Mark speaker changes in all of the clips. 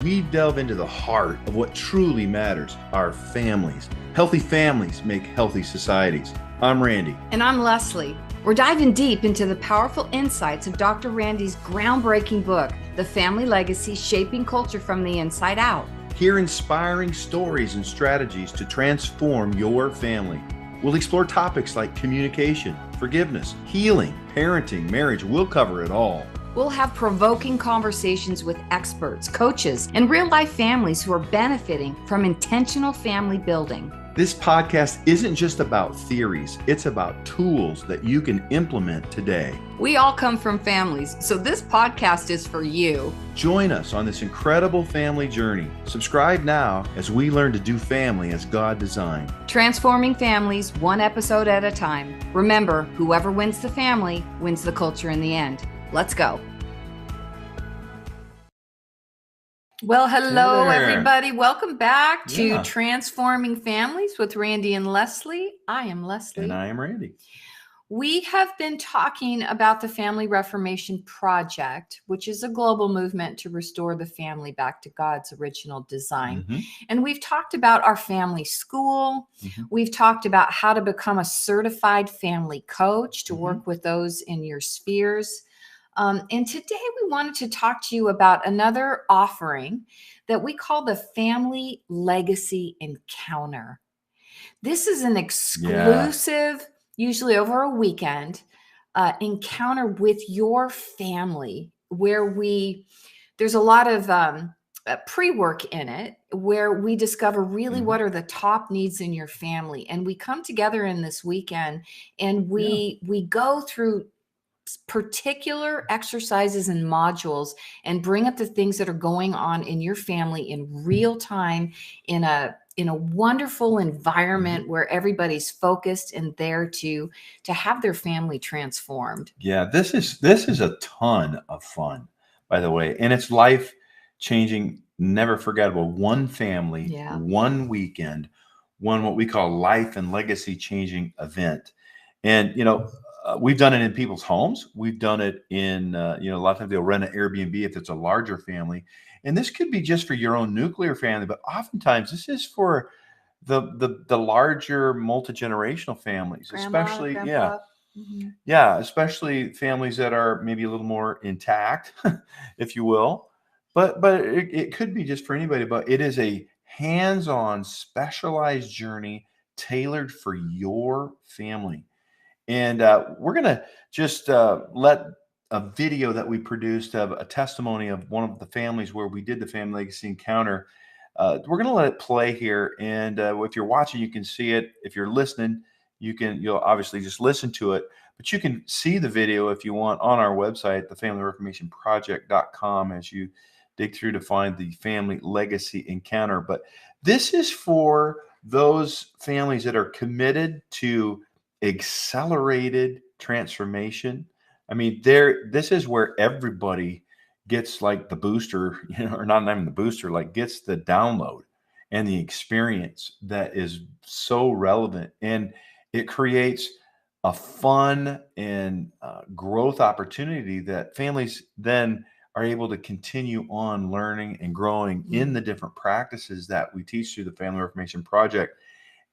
Speaker 1: We delve into the heart of what truly matters, our families. Healthy families make healthy societies. I'm Randy.
Speaker 2: And I'm Leslie. We're diving deep into the powerful insights of Dr. Randy's groundbreaking book, The Family Legacy: Shaping Culture from the Inside Out.
Speaker 1: Hear inspiring stories and strategies to transform your family. We'll explore topics like communication, forgiveness, healing, parenting, marriage. We'll cover it all.
Speaker 2: We'll have provoking conversations with experts, coaches, and real-life families who are benefiting from intentional family building.
Speaker 1: This podcast isn't just about theories, it's about tools that you can implement today.
Speaker 2: We all come from families, so this podcast is for you.
Speaker 1: Join us on this incredible family journey. Subscribe now as we learn to do family as God designed.
Speaker 2: Transforming families one episode at a time. Remember, whoever wins the family wins the culture in the end. Let's go. Well, hello, everybody. Welcome back to Transforming Families with Randy and Leslie. I am Leslie.
Speaker 1: And I am Randy.
Speaker 2: We have been talking about the Family Reformation Project, which is a global movement to restore the family back to God's original design. And we've talked about our family school. We've talked about how to become a certified family coach to work with those in your spheres. And today we wanted to talk to you about another offering that we call the Family Legacy Encounter. This is an exclusive, usually over a weekend, encounter with your family where there's a lot of pre-work in it, where we discover really what are the top needs in your family. And we come together in this weekend and we go through particular exercises and modules and bring up the things that are going on in your family in real time in a wonderful environment where everybody's focused and there to have their family transformed.
Speaker 1: Yeah, this is a ton of fun, by the way, and it's life changing, never forgettable. One family, one weekend, one what we call life and legacy changing event. And we've done it in people's homes. We've done it in, a lot of times they'll rent an Airbnb if it's a larger family. And this could be just for your own nuclear family, but oftentimes this is for the larger multi-generational families, especially, especially families that are maybe a little more intact, if you will. But it could be just for anybody, but it is a hands-on specialized journey tailored for your family. And we're going to just let a video that we produced of a testimony of one of the families where we did the Family Legacy Encounter. We're going to let it play here. And if you're watching, you can see it. If you're listening, you'll obviously just listen to it. But you can see the video if you want on our website, thefamilyreformationproject.com, as you dig through to find the Family Legacy Encounter. But this is for those families that are committed to accelerated transformation. I mean, this is where everybody gets like the booster, or not even the booster, like gets the download and the experience that is so relevant. And it creates a fun and growth opportunity that families then are able to continue on learning and growing in the different practices that we teach through the Family Reformation Project.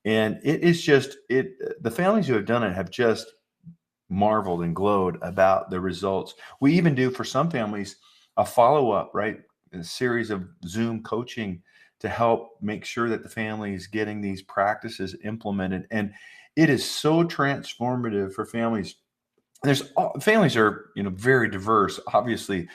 Speaker 1: And it is just, the families who have done it have just marveled and glowed about the results. We even do, for some families, a follow-up, right? A series of Zoom coaching to help make sure that the family is getting these practices implemented. And it is so transformative for families. Families are, very diverse, obviously,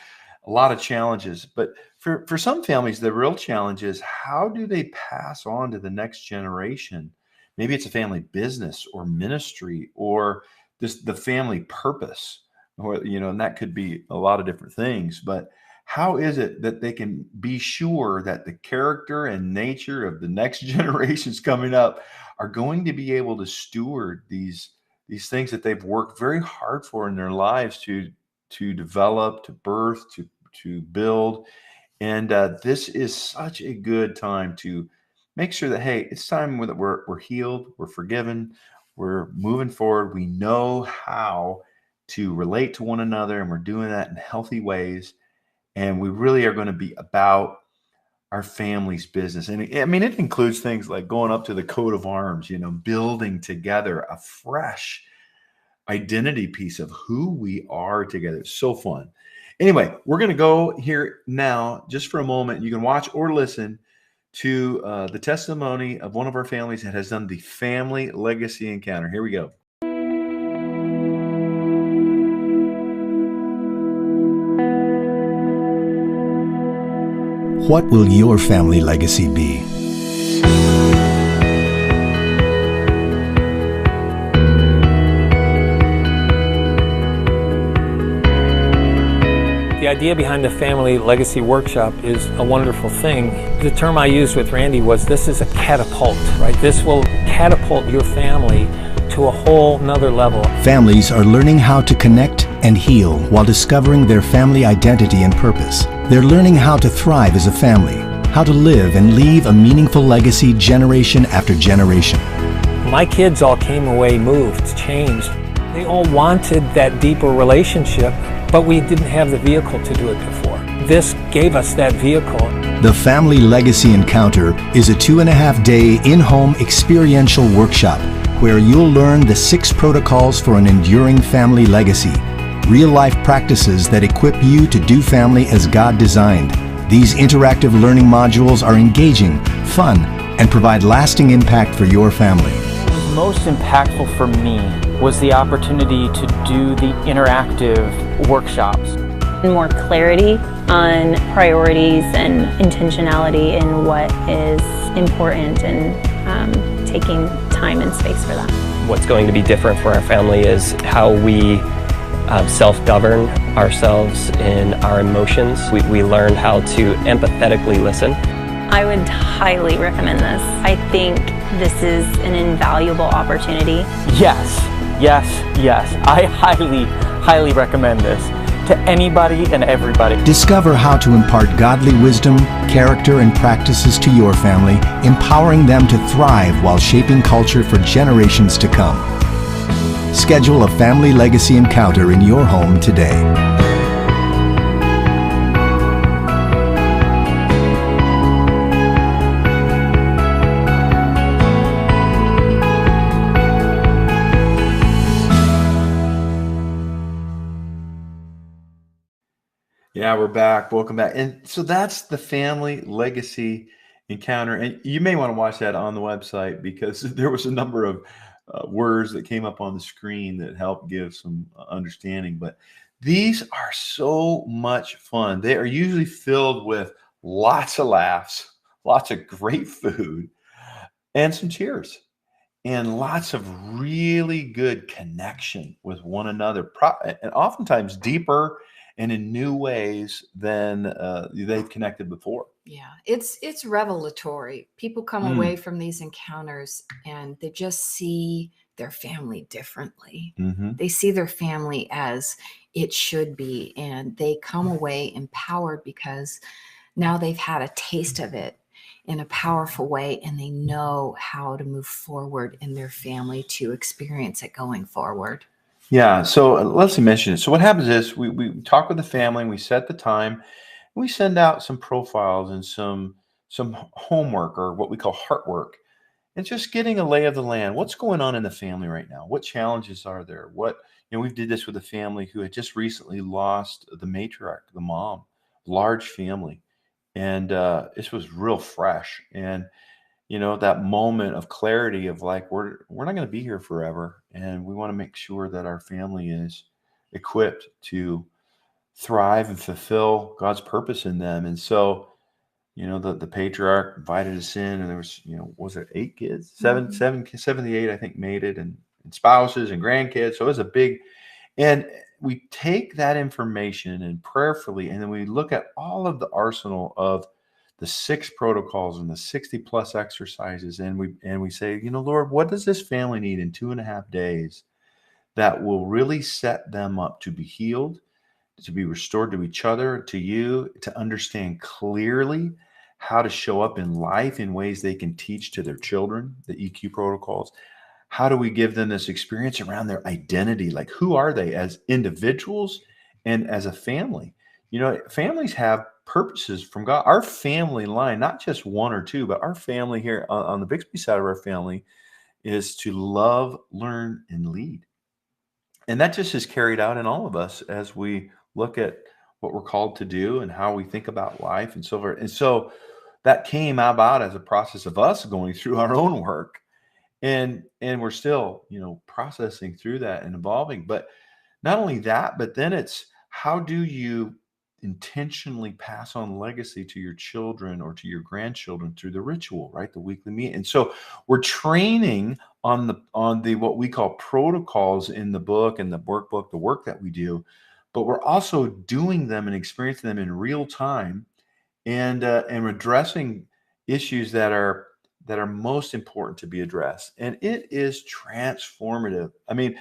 Speaker 1: a lot of challenges, but for some families, the real challenge is how do they pass on to the next generation? Maybe it's a family business or ministry or the family purpose, or, and that could be a lot of different things. But how is it that they can be sure that the character and nature of the next generations coming up are going to be able to steward these things that they've worked very hard for in their lives to develop, to birth, to build? And this is such a good time to make sure that, hey, it's time that we're healed, we're forgiven, we're moving forward. We know how to relate to one another, and we're doing that in healthy ways. And we really are going to be about our family's business. And I mean, it includes things like going up to the coat of arms, building together a fresh identity piece of who we are together. It's so fun. Anyway, we're going to go here now just for a moment. You can watch or listen to the testimony of one of our families that has done the family legacy encounter. Here we go.
Speaker 3: What will your family legacy be?
Speaker 4: The idea behind the Family Legacy Workshop is a wonderful thing. The term I used with Randy was this is a catapult, right? This will catapult your family to a whole nother level.
Speaker 3: Families are learning how to connect and heal while discovering their family identity and purpose. They're learning how to thrive as a family, how to live and leave a meaningful legacy generation after generation.
Speaker 4: My kids all came away moved, changed. They all wanted that deeper relationship, but we didn't have the vehicle to do it before. This gave us that vehicle.
Speaker 3: The Family Legacy Encounter is a 2.5-day in-home experiential workshop where you'll learn the 6 protocols for an enduring family legacy, real-life practices that equip you to do family as God designed. These interactive learning modules are engaging, fun, and provide lasting impact for your family.
Speaker 5: What was most impactful for me was the opportunity to do the interactive workshops.
Speaker 6: More clarity on priorities and intentionality in what is important, and taking time and space for that.
Speaker 7: What's going to be different for our family is how we self-govern ourselves in our emotions. We learned how to empathetically listen.
Speaker 6: I would highly recommend this. I think this is an invaluable opportunity.
Speaker 5: Yes, yes, yes. I highly recommend this to anybody and everybody.
Speaker 3: Discover how to impart godly wisdom, character, and practices to your family, empowering them to thrive while shaping culture for generations to come. Schedule a family legacy encounter in your home today.
Speaker 1: Yeah, we're back. Welcome back. And so that's the family legacy encounter. And you may want to watch that on the website because there was a number of words that came up on the screen that help give some understanding. But these are so much fun. They are usually filled with lots of laughs, lots of great food, and some cheers, and lots of really good connection with one another, and oftentimes deeper and in new ways than they've connected before.
Speaker 2: Yeah, it's revelatory. People come away from these encounters and they just see their family differently.
Speaker 1: Mm-hmm.
Speaker 2: They see their family as it should be, and they come away empowered because now they've had a taste of it in a powerful way, and they know how to move forward in their family to experience it going forward.
Speaker 1: Yeah, so let's mention it. So what happens is we talk with the family, and we set the time. We send out some profiles and some homework, or what we call heart work, and just getting a lay of the land. What's going on in the family right now? What challenges are there? We did this with a family who had just recently lost the matriarch, the mom, large family, and this was real fresh. And that moment of clarity of like, we're not going to be here forever, and we want to make sure that our family is equipped to thrive and fulfill God's purpose in them. And so, the patriarch invited us in, and there was, was it 8 kids?
Speaker 2: Mm-hmm.
Speaker 1: 78, I think, made it, and spouses and grandkids. So it was a big, and we take that information and prayerfully, and then we look at all of the arsenal of the 6 protocols and the 60 plus exercises. And we say, Lord, what does this family need in 2.5 days that will really set them up to be healed, to be restored to each other, to you, to understand clearly how to show up in life in ways they can teach to their children, the EQ protocols. How do we give them this experience around their identity? Like, who are they as individuals and as a family? Families have purposes from God. Our family line, not just one or two, but our family here on the Bixby side of our family is to love, learn, and lead. And that just is carried out in all of us as we look at what we're called to do and how we think about life and so forth. And so that came about as a process of us going through our own work. And we're still, processing through that and evolving. But not only that, but then it's how do you intentionally pass on legacy to your children or to your grandchildren through the ritual, right? The weekly meet. And so we're training on the what we call protocols in the book and the workbook, the work that we do, but we're also doing them and experiencing them in real time and addressing issues that are most important to be addressed. And it is transformative. I mean,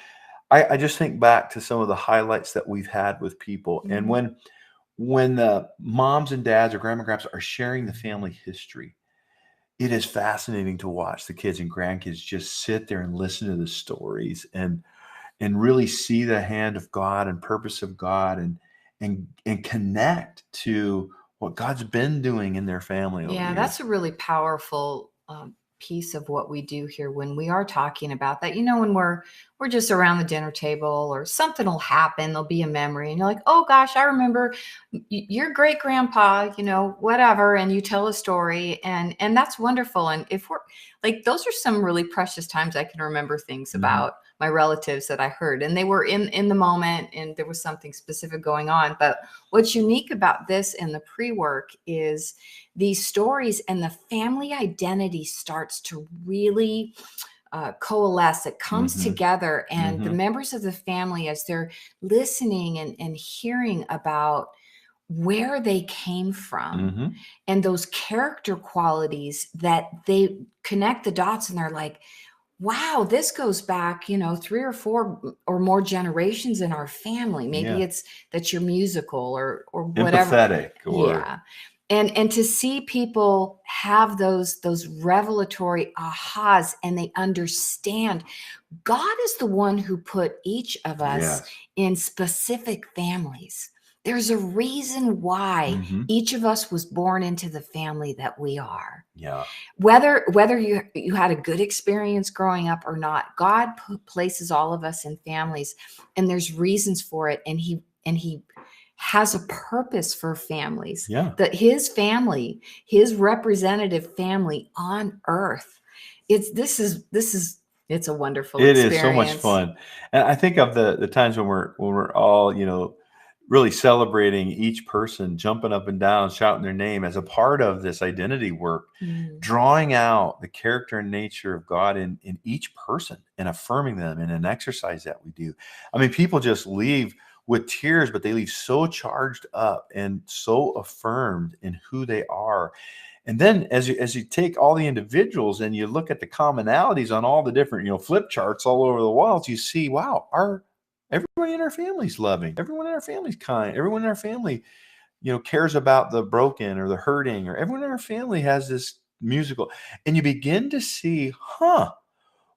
Speaker 1: I just think back to some of the highlights that we've had with people. And when the moms and dads or grandma and grandpas are sharing the family history, it is fascinating to watch the kids and grandkids just sit there and listen to the stories and really see the hand of God and purpose of God and connect to what God's been doing in their family over the
Speaker 2: Yeah,
Speaker 1: years.
Speaker 2: that's a really powerful piece of what we do here when we are talking about that. When we're just around the dinner table or something will happen, there'll be a memory, and you're like, oh gosh, I remember your great grandpa, whatever, and you tell a story, and that's wonderful. And if we're like, those are some really precious times. I can remember things about my relatives that I heard, and they were in the moment, and there was something specific going on. But what's unique about this and the pre-work is these stories, and the family identity starts to really coalesce. It comes together, and the members of the family, as they're listening and hearing about where they came from and those character qualities, that they connect the dots, and they're like, wow, this goes back, 3 or 4 or more generations in our family. Maybe
Speaker 1: Yeah.
Speaker 2: it's that you're musical or whatever.
Speaker 1: Empathetic or
Speaker 2: Yeah. And to see people have those revelatory ahas, and they understand God is the one who put each of us
Speaker 1: yes.
Speaker 2: in specific families. There's a reason why
Speaker 1: Mhm.
Speaker 2: each of us was born into the family that we are.
Speaker 1: Yeah.
Speaker 2: Whether you had a good experience growing up or not, God places all of us in families, and there's reasons for it. And he has a purpose for families.
Speaker 1: Yeah.
Speaker 2: That his family, his representative family on earth, it's a wonderful
Speaker 1: It
Speaker 2: experience.
Speaker 1: is so much fun. And I think of the times when we're all, really celebrating each person, jumping up and down, shouting their name as a part of this identity work, drawing out the character and nature of God in each person and affirming them in an exercise that we do. I mean, people just leave with tears, but they leave so charged up and so affirmed in who they are. And then as you take all the individuals and you look at the commonalities on all the different, flip charts all over the walls, you see, wow, everyone in our family's loving, everyone in our family's kind, everyone in our family, cares about the broken or the hurting, or everyone in our family has this musical. And you begin to see,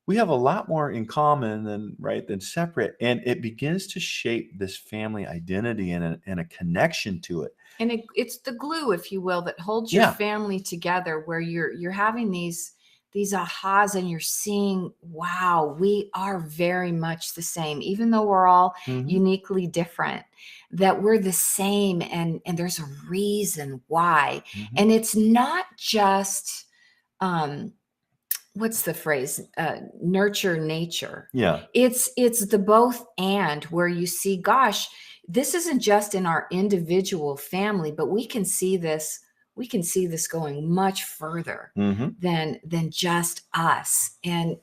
Speaker 1: we have a lot more in common than separate. And it begins to shape this family identity and a connection to it.
Speaker 2: And it's the glue, if you will, that holds your family together, where you're having these ahas, and you're seeing, wow, we are very much the same, even though we're all uniquely different, that we're the same. And there's a reason why. And it's not just, what's the phrase? Nurture nature.
Speaker 1: Yeah.
Speaker 2: It's the both and, where you see, gosh, this isn't just in our individual family, but we can see this going much further than just us. And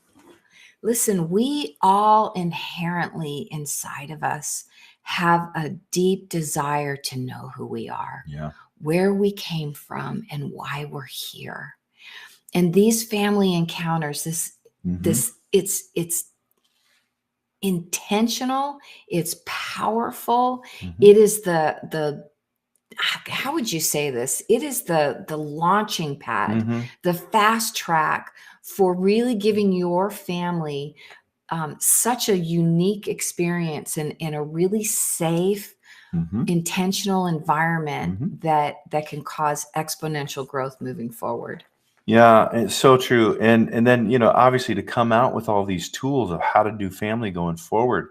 Speaker 2: listen, we all inherently inside of us have a deep desire to know who we are, where we came from, and why we're here. And these family encounters, it's intentional, it's powerful. It is the how would you say this? It is the launching pad, the fast track for really giving your family such a unique experience, and a really safe, intentional environment
Speaker 1: Mhm.
Speaker 2: that can cause exponential growth moving forward.
Speaker 1: Yeah, it's so true. And then, obviously to come out with all these tools of how to do family going forward.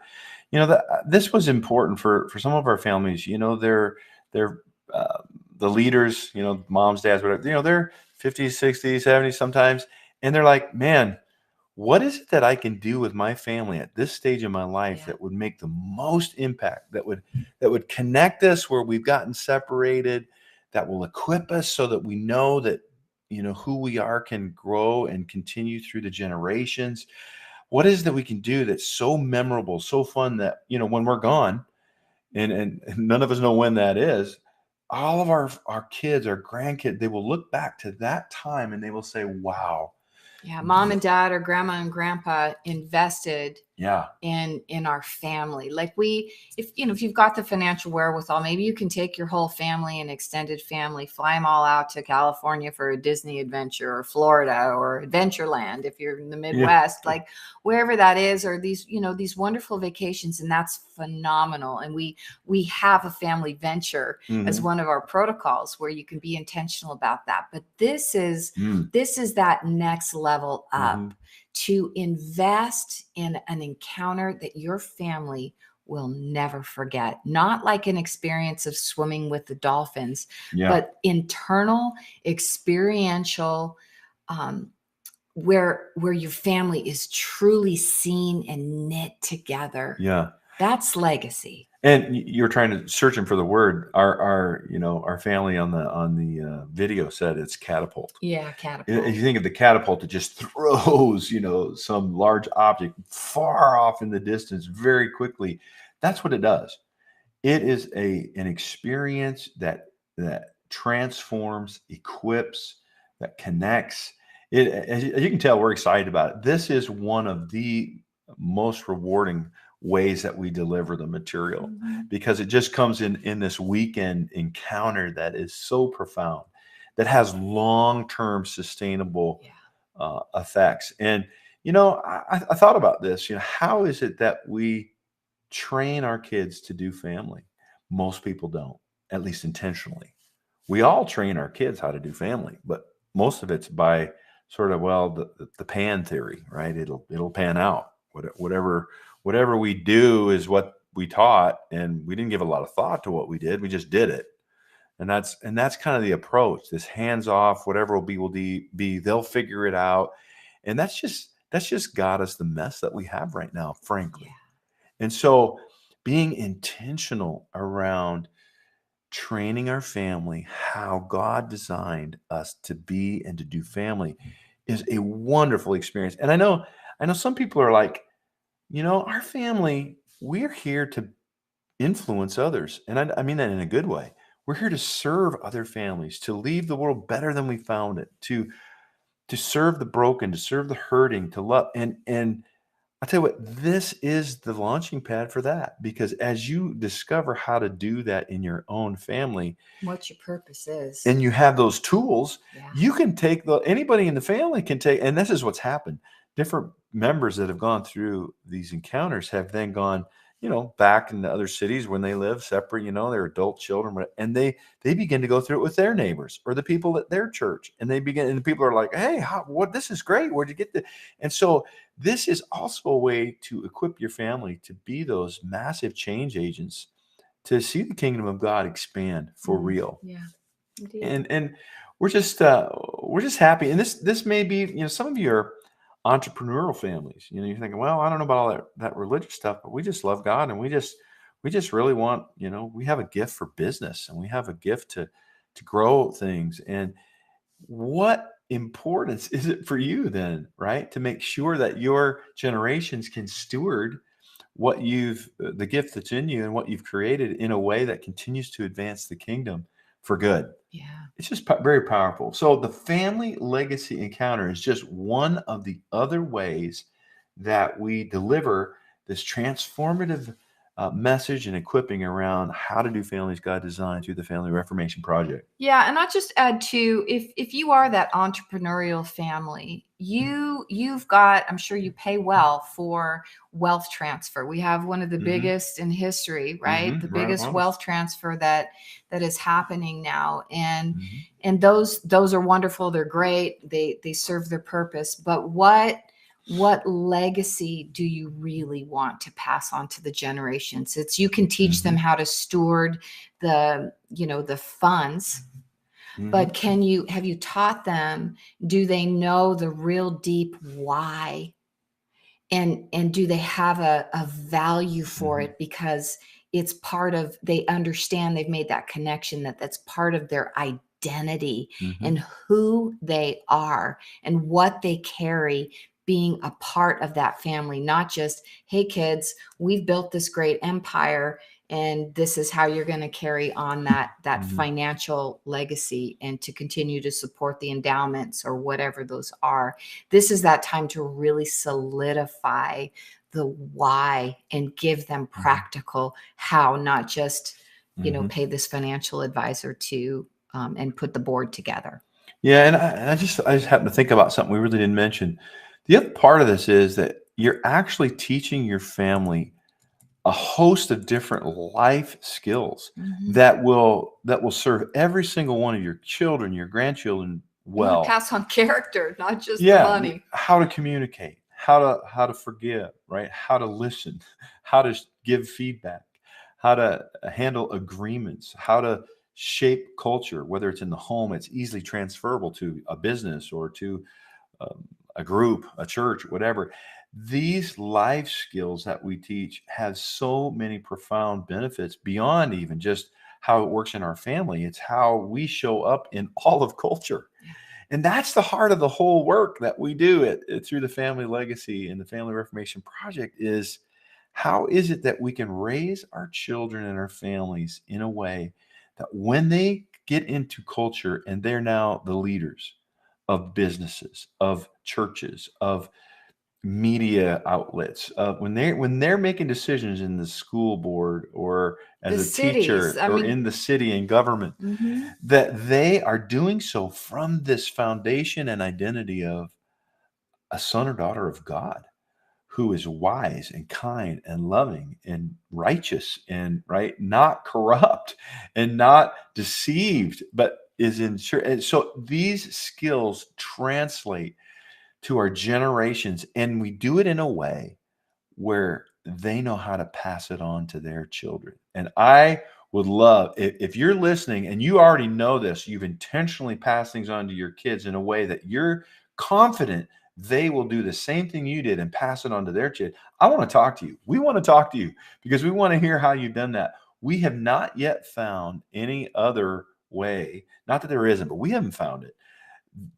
Speaker 1: That this was important for some of our families. They're uh, the leaders, moms, dads, whatever. They're 50s, 60s, 70s sometimes, and they're like, "Man, what is it that I can do with my family at this stage of my life
Speaker 2: Yeah.
Speaker 1: that would make the most impact, that would connect us where we've gotten separated, that will equip us so that we know that who we are can grow and continue through the generations? What is it that we can do that's so memorable, so fun that when we're gone, and none of us know when that is, all of our kids, our grandkids, they will look back to that time and they will say, wow.
Speaker 2: Yeah, mom and dad or grandma and grandpa invested
Speaker 1: Yeah.
Speaker 2: in our family. Like if you've got the financial wherewithal, maybe you can take your whole family and extended family, fly them all out to California for a Disney adventure, or Florida or Adventureland if you're in the Midwest, like wherever that is, or these wonderful vacations, and that's phenomenal. And we have a family venture as one of our protocols where you can be intentional about that. But this is that next level up, to invest in an encounter that your family will never forget. Not like an experience of swimming with the dolphins, but internal, experiential, where your family is truly seen and knit together.
Speaker 1: Yeah.
Speaker 2: That's legacy.
Speaker 1: And you're trying to searching for the word. Our family on the video said it's catapult.
Speaker 2: Yeah,
Speaker 1: If
Speaker 2: catapult.
Speaker 1: you think of the catapult, it just throws, some large object far off in the distance very quickly. That's what it does. It is an experience that transforms, equips, that connects. As you can tell, we're excited about it. This is one of the most rewarding ways that we deliver the material, because it just comes in this weekend encounter that is so profound, that has long-term sustainable effects. And I thought about this. How is it that we train our kids to do family? Most people don't, at least intentionally. We all train our kids how to do family, but most of it's by sort of, well, the pan theory, right? It'll pan out. Whatever we do is what we taught, and we didn't give a lot of thought to what we did. We just did it. And that's kind of the approach. This hands off, whatever will be, they'll figure it out. And that's just got us the mess that we have right now, frankly. And so being intentional around training our family how God designed us to be and to do family is a wonderful experience. And I know some people are like, our family, we're here to influence others. And I mean that in a good way. We're here to serve other families, to leave the world better than we found it, to serve the broken, to serve the hurting, to love. And I'll tell you what, this is the launching pad for that, because as you discover how to do that in your own family,
Speaker 2: what your purpose is,
Speaker 1: and you have those tools, you can take anybody in the family can take, and this is what's happened. Different members that have gone through these encounters have then gone, back in the other cities when they live separate, they're adult children, and they begin to go through it with their neighbors or the people at their church. And and the people are like, hey, this is great. Where'd you get this? And so this is also a way to equip your family to be those massive change agents, to see the kingdom of God expand for real.
Speaker 2: Yeah. Indeed.
Speaker 1: And we're just happy. And this may be, some of you are entrepreneurial families. You're thinking, well, I don't know about all that religious stuff, but we just love God, and we just really want, we have a gift for business, and we have a gift to grow things. And what importance is it for you then, right, to make sure that your generations can steward what the gift that's in you and what you've created in a way that continues to advance the kingdom for good?
Speaker 2: Yeah.
Speaker 1: It's just very powerful. So the family legacy encounter is just one of the other ways that we deliver this transformative message and equipping around how to do families God designed through the Family Reformation Project.
Speaker 2: Yeah, and I'll just add too, if you are that entrepreneurial family, you've got, I'm sure you pay well for wealth transfer. We have one of the biggest in history, right? The
Speaker 1: Right
Speaker 2: biggest
Speaker 1: upon us.
Speaker 2: wealth transfer that is happening now. And those are wonderful. They're great. They serve their purpose. But what legacy do you really want to pass on to the generations? It's, you can teach them how to steward the funds, but have you taught them, do they know the real deep why, and do they have a value for it, because it's part of, they understand, they've made that connection, that's part of their identity and who they are and what they carry, being a part of that family. Not just, hey kids, we've built this great empire and this is how you're going to carry on that financial legacy and to continue to support the endowments or whatever those are. This is that time to really solidify the why and give them practical how, not just pay this financial advisor to and put the board together.
Speaker 1: Yeah, and I just happened to think about something we really didn't mention. The other part of this is that you're actually teaching your family a host of different life skills that will serve every single one of your children, your grandchildren well.
Speaker 2: Pass on character, not just the money.
Speaker 1: How to communicate, how to forgive, right? How to listen, how to give feedback, how to handle agreements, how to shape culture, whether it's in the home, it's easily transferable to a business or to a group, a church, whatever. These life skills that we teach have so many profound benefits beyond even just how it works in our family. It's how we show up in all of culture. And that's the heart of the whole work that we do through the Family Legacy and the Family Reformation Project is, how is it that we can raise our children and our families in a way that when they get into culture and they're now the leaders of businesses, of churches, of media outlets, when they're making decisions in the school board or as a teacher or in the city and government, that they are doing so from this foundation and identity of a son or daughter of God who is wise and kind and loving and righteous and not corrupt and not deceived, but is in. And so these skills translate to our generations, and we do it in a way where they know how to pass it on to their children. And I would love, if you're listening and you already know this, you've intentionally passed things on to your kids in a way that you're confident they will do the same thing you did and pass it on to their kid. I want to talk to you. We want to talk to you because we want to hear how you've done that. We have not yet found any other way, not that there isn't, but we haven't found it,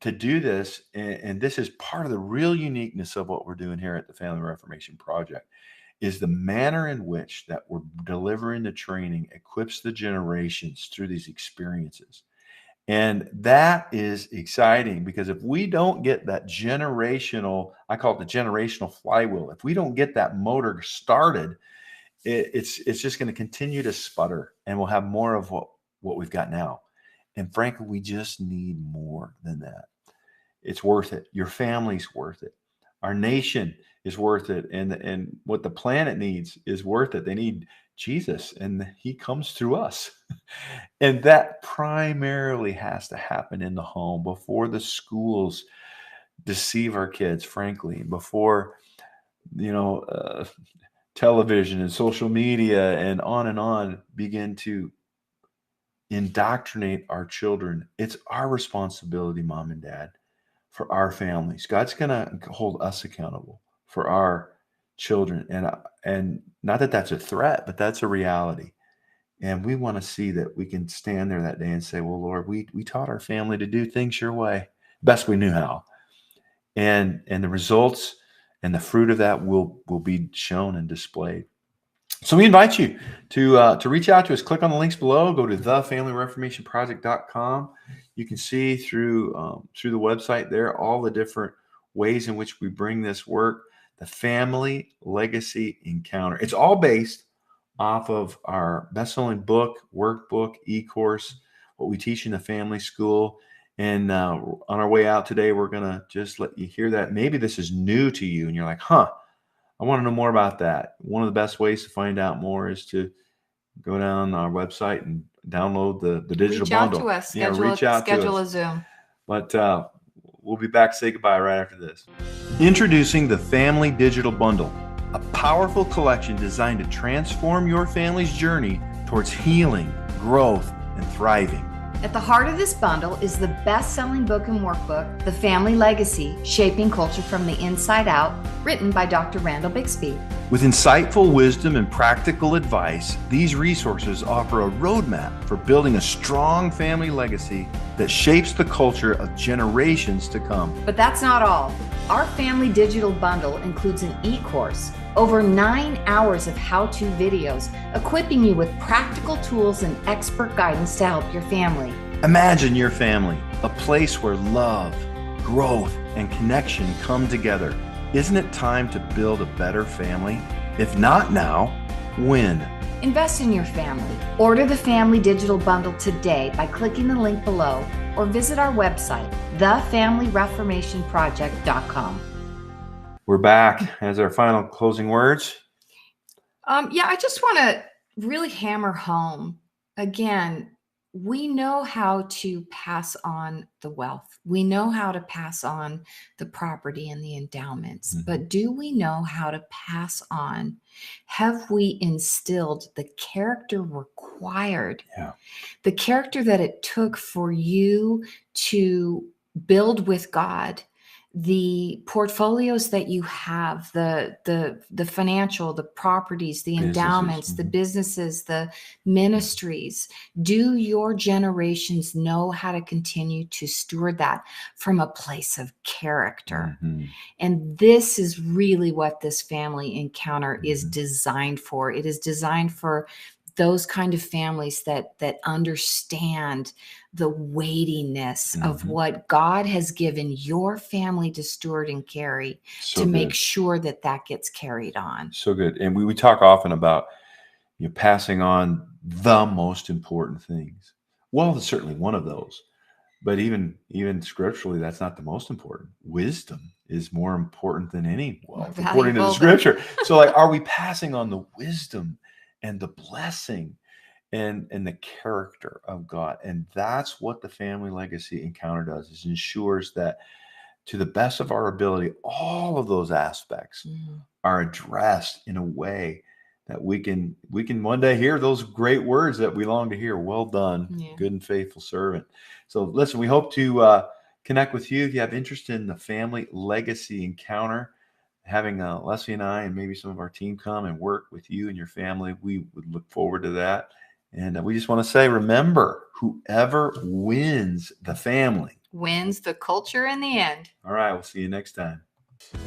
Speaker 1: to do this. And this is part of the real uniqueness of what we're doing here at the Family Reformation Project, is the manner in which that we're delivering the training equips the generations through these experiences. And that is exciting, because if we don't get that generational, I call it the generational flywheel, if we don't get that motor started, it's just going to continue to sputter, and we'll have more of what we've got now. And frankly, we just need more than that. It's worth it. Your family's worth it. Our nation is worth it. And what the planet needs is worth it. They need Jesus, and he comes through us. And that primarily has to happen in the home before the schools deceive our kids, frankly, before, television and social media and on begin to indoctrinate our children. It's our responsibility, mom and dad, for our families. God's going to hold us accountable for our children. And not that that's a threat, but that's a reality. And we want to see that we can stand there that day and say, well, Lord, we taught our family to do things your way, best we knew how. And the results and the fruit of that will be shown and displayed. So we invite you to reach out to us. Click on the links below. Go to thefamilyreformationproject.com. You can see through the website there all the different ways in which we bring this work, the Family Legacy Encounter. It's all based off of our best-selling book, workbook, e-course, what we teach in the family school. And on our way out today, we're going to just let you hear that. Maybe this is new to you and you're like, I want to know more about that. One of the best ways to find out more is to go down our website and download the digital bundle.
Speaker 2: Reach out to us. Schedule a Zoom.
Speaker 1: But we'll be back to say goodbye right after this. Introducing the Family Digital Bundle, a powerful collection designed to transform your family's journey towards healing, growth, and thriving.
Speaker 2: At the heart of this bundle is the best-selling book and workbook, The Family Legacy, Shaping Culture from the Inside Out, written by Dr. Randall Bixby.
Speaker 1: With insightful wisdom and practical advice, these resources offer a roadmap for building a strong family legacy that shapes the culture of generations to come.
Speaker 2: But that's not all. Our Family Digital Bundle includes an e-course, over 9 hours of how-to videos, equipping you with practical tools and expert guidance to help your family.
Speaker 1: Imagine your family, a place where love, growth, and connection come together. Isn't it time to build a better family? If not now, when?
Speaker 2: Invest in your family. Order the Family Digital Bundle today by clicking the link below or visit our website, thefamilyreformationproject.com.
Speaker 1: We're back as our final closing words.
Speaker 2: I just want to really hammer home again. We know how to pass on the wealth. We know how to pass on the property and the endowments, but do we know how to pass on? Have we instilled the character required? The character that it took for you to build with God, the portfolios that you have, the financial, the properties, the endowments, the businesses, the ministries. Do your generations know how to continue to steward that from a place of character? And this is really what this family encounter is designed for. It is designed for those kind of families that understand the weightiness of what God has given your family to steward and carry, to make sure that that gets carried on. So good.
Speaker 1: And we talk often about passing on the most important things. Well, it's certainly one of those. But even scripturally, that's not the most important. Wisdom is more important than any wealth, according to the scripture. So are we passing on the wisdom and the blessing and the character of God? And that's what the Family Legacy Encounter does, is ensures that to the best of our ability, all of those aspects are addressed in a way that we can one day hear those great words that we long to hear. Well done, good and faithful servant. So listen, we hope to connect with you if you have interest in the Family Legacy Encounter. Having Leslie and I and maybe some of our team come and work with you and your family, we would look forward to that. And we just want to say, remember, whoever wins the family
Speaker 2: wins the culture in the end.
Speaker 1: All right, we'll see you next time.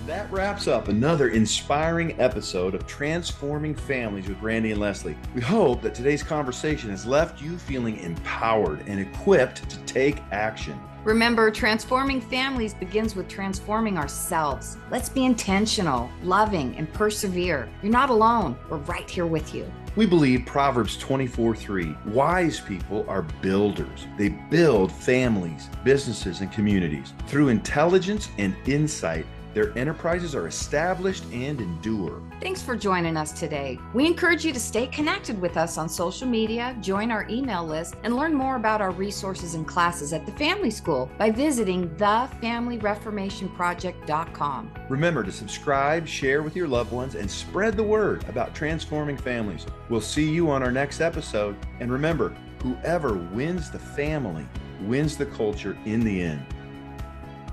Speaker 1: That wraps up another inspiring episode of Transforming Families with Randy and Leslie. We hope that today's conversation has left you feeling empowered and equipped to take action.
Speaker 2: Remember, transforming families begins with transforming ourselves. Let's be intentional, loving, and persevere. You're not alone. We're right here with you.
Speaker 1: We believe Proverbs 24:3, wise people are builders. They build families, businesses, and communities. Through intelligence and insight, their enterprises are established and endure.
Speaker 2: Thanks for joining us today. We encourage you to stay connected with us on social media, join our email list, and learn more about our resources and classes at the Family School by visiting thefamilyreformationproject.com.
Speaker 1: Remember to subscribe, share with your loved ones, and spread the word about transforming families. We'll see you on our next episode. And remember, whoever wins the family wins the culture in the end.